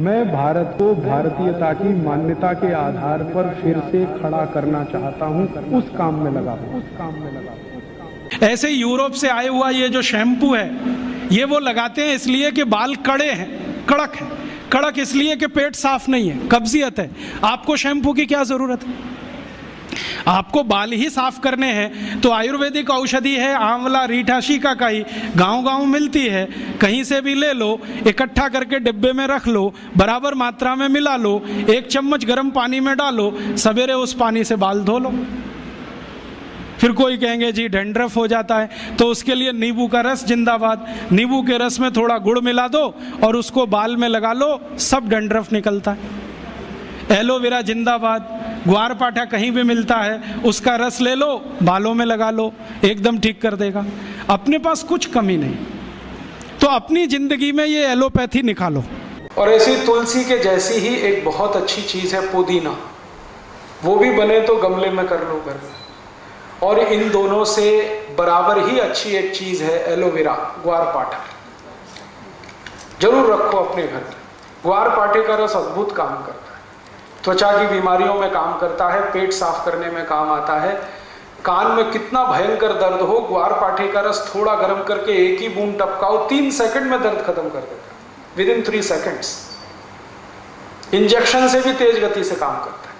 मैं भारत को भारतीयता की मान्यता के आधार पर फिर से खड़ा करना चाहता हूं, उस काम में लगा हूं। ऐसे यूरोप से आया हुआ ये जो शैम्पू है, ये वो लगाते हैं इसलिए कि बाल कड़े हैं, कड़क है। कड़क इसलिए कि पेट साफ नहीं है, कब्जियत है। आपको शैम्पू की क्या जरूरत है? आपको बाल ही साफ करने हैं तो आयुर्वेदिक औषधि है आंवला, रीठा, शिकाकाई, गांव-गांव मिलती है, कहीं से भी ले लो, इकट्ठा करके डिब्बे में रख लो, बराबर मात्रा में मिला लो, 1 चम्मच गर्म पानी में डालो, सवेरे उस पानी से बाल धो लो। फिर कोई कहेंगे जी डैंड्रफ हो जाता है, तो उसके लिए नींबू का रस जिंदाबाद। नींबू के रस में थोड़ा गुड़ मिला दो और उसको बाल में लगा लो, सब डैंड्रफ निकलता है। एलोवेरा जिंदाबाद। ग्वारपाठा कहीं भी मिलता है, उसका रस ले लो, बालों में लगा लो, एकदम ठीक कर देगा। अपने पास कुछ कमी नहीं, तो अपनी जिंदगी में ये एलोपैथी निकालो। और ऐसी तुलसी के जैसी ही एक बहुत अच्छी चीज है पुदीना, वो भी बने तो गमले में कर लो घर में। और इन दोनों से बराबर ही अच्छी एक चीज है एलोवेरा, ग्वारपाठा। जरूर रखो अपने घर में। ग्वारपाठे का रस अद्भुत काम करता है, त्वचा की बीमारियों में काम करता है, पेट साफ करने में काम आता है। कान में कितना भयंकर दर्द हो, ग्वारपाठे का रस थोड़ा गर्म करके 1 ही बूंद टपकाओ, 3 सेकंड में दर्द खत्म कर देता है, विदिन 3 सेकंड्स। इंजेक्शन से भी तेज गति से काम करता है।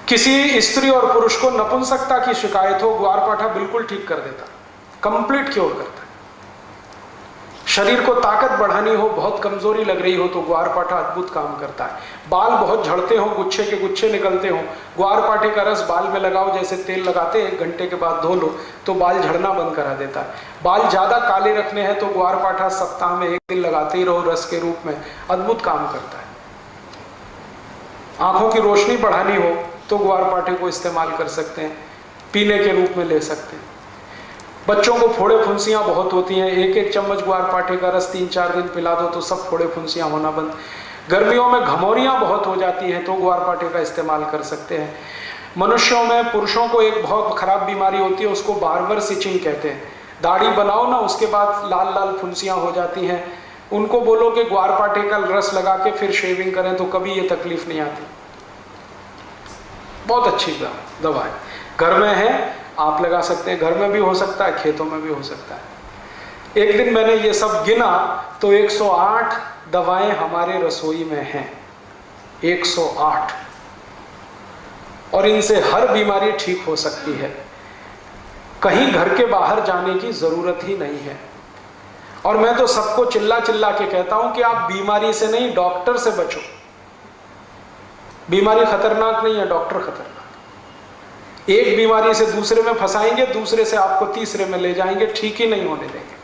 किसी स्त्री और पुरुष को नपुंसकता की शिकायत हो, ग्वारपाठा बिल्कुल ठीक कर देता, कंप्लीट क्योर करता है। शरीर को ताकत बढ़ानी हो, बहुत कमजोरी लग रही हो, तो ग्वारपाठा अद्भुत काम करता है। बाल बहुत झड़ते हो, गुच्छे के गुच्छे निकलते हो, ग्वारपाठे का रस बाल में लगाओ, जैसे तेल लगाते हैं, 1 घंटे के बाद धो लो तो बाल झड़ना बंद करा देता है। बाल ज्यादा काले रखने हैं तो ग्वारपाठा सप्ताह में 1 दिन लगाते ही रहो रस के रूप में, अद्भुत काम करता है। आंखों की रोशनी बढ़ानी हो तो ग्वारपाठे को इस्तेमाल कर सकते हैं, पीने के रूप में ले सकते हैं। बच्चों को फोड़े फुंसियां बहुत होती हैं, 1-1 चम्मच ग्वारपाठे का रस 3-4 दिन पिला दो तो सब फोड़े फुंसियां होना बंद। गर्मियों में घमौरियां बहुत हो जाती हैं तो ग्वारपाठे का इस्तेमाल कर सकते हैं। मनुष्यों में, पुरुषों को एक बहुत खराब बीमारी होती है, उसको बार्बर सिचिंग कहते हैं। दाढ़ी बनाओ ना, उसके बाद लाल लाल फुंसियां हो जाती हैं, उनको बोलो कि ग्वारपाठे का रस लगा के फिर शेविंग करें तो कभी ये तकलीफ नहीं आती। बहुत अच्छी दवा है, घर में है, आप लगा सकते हैं। घर में भी हो सकता है, खेतों में भी हो सकता है। एक दिन मैंने ये सब गिना तो 108 दवाएं हमारे रसोई में हैं, 108, और इनसे हर बीमारी ठीक हो सकती है। कहीं घर के बाहर जाने की जरूरत ही नहीं है। और मैं तो सबको चिल्ला चिल्ला के कहता हूं कि आप बीमारी से नहीं, डॉक्टर से बचो। बीमारी खतरनाक नहीं है, डॉक्टर खतरनाक। एक बीमारी से दूसरे में फंसाएंगे, दूसरे से आपको तीसरे में ले जाएंगे, ठीक ही नहीं होने देंगे।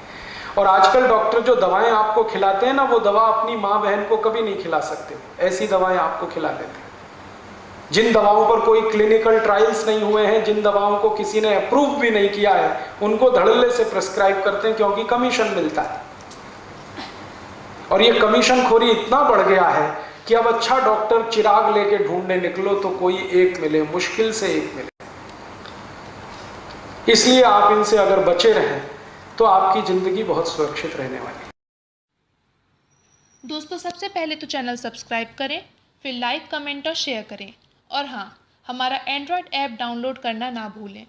और आजकल डॉक्टर जो दवाएं आपको खिलाते हैं ना, वो दवा अपनी माँ बहन को कभी नहीं खिला सकते, ऐसी दवाएं आपको खिला देते हैं। जिन दवाओं पर कोई क्लिनिकल ट्रायल्स नहीं हुए हैं, जिन दवाओं को किसी ने अप्रूव भी नहीं किया है, उनको धड़ल्ले से प्रिस्क्राइब करते हैं, क्योंकि कमीशन मिलता है। और ये कमीशन खोरी इतना बढ़ गया है कि अब अच्छा डॉक्टर चिराग लेके ढूंढने निकलो तो कोई एक मिले, मुश्किल से एक मिले। इसलिए आप इनसे अगर बचे रहें तो आपकी जिंदगी बहुत सुरक्षित रहने वाली है। दोस्तों, सबसे पहले तो चैनल सब्सक्राइब करें, फिर लाइक, कमेंट और शेयर करें। और हाँ, हमारा एंड्रॉयड ऐप डाउनलोड करना ना भूलें।